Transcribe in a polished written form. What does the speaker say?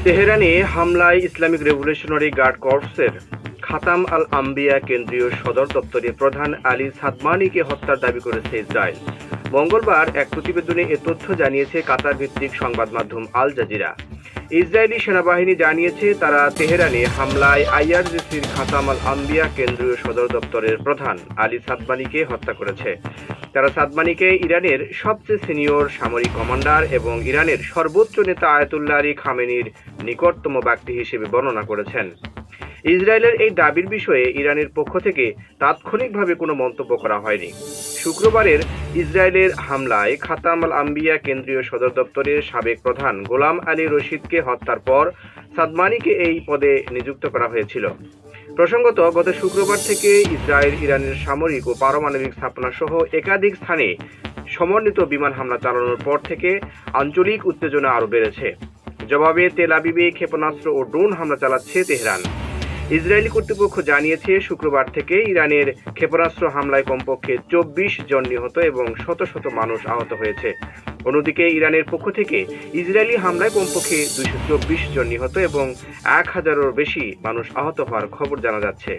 তেহরানে হামলায় Islamic revolutionary guard কর্পসের খাতাম আল আম্বিয়া কেন্দ্রীয় সদর দপ্তরের প্রধান আলী সাদমানিকে হত্যার দাবি করেছে ইসরায়েল। মঙ্গলবার এক প্রতিবেদনে এ তথ্য জানিয়েছে কাতার ভিত্তিক সংবাদ মাধ্যম আল জাজিরা। ইসরায়েলি সেনাবাহিনী জানিয়েছে তারা তেহরানে হামলায় আইআরজিসির খাতাম আল আম্বিয়া কেন্দ্রীয় সদর দপ্তরের প্রধান আলী সাদমানিকে হত্যা করেছে। তারা সাদমানিকে ইরানের সবচেয়ে সিনিয়র সামরিক কমান্ডার এবং ইরানের সর্বোচ্চ নেতা আয়াতুল্লাহ আলী খামেনির নিকটতম ব্যক্তি হিসেবে বর্ণনা করেছেন। ইসরায়েলের এই দাবির বিষয়ে ইরানের পক্ষ থেকে তাৎক্ষণিকভাবে কোনো মন্তব্য করা হয়নি। শুক্রবারের ইসরায়েলের হামলায় খাতাম আল আম্বিয়া কেন্দ্রীয় সদর দপ্তরের সাবেক প্রধান গোলাম আলী রশিদকে হত্যার পর সাদমানিকে এই পদে নিযুক্ত করা হয়েছিল। প্রসঙ্গত, গত শুক্রবার থেকে ইসরায়েল ইরানের সামরিক ও পারমাণবিক স্থাপনা সহ একাধিক স্থানে সমন্বিত বিমান হামলা চালানোর পর থেকে আঞ্চলিক উত্তেজনা আরও বেড়েছে। জবাবে তেল আবিবে ক্ষেপণাস্ত্র ও ড্রোন হামলা চালাচ্ছে তেহরান। ইসরায়েলি কর্তৃপক্ষ জানিয়েছে শুক্রবার থেকে ইরানের ক্ষেপণাস্ত্র হামলায় কমপক্ষে 24 জন নিহত এবং শত শত মানুষ আহত হয়েছে। অন্যদিকে ইরানের পক্ষ থেকে ইসরায়েলি হামলায় কমপক্ষে 224 জন নিহত এবং 1000-এরও বেশি মানুষ আহত হওয়ার খবর জানা যাচ্ছে।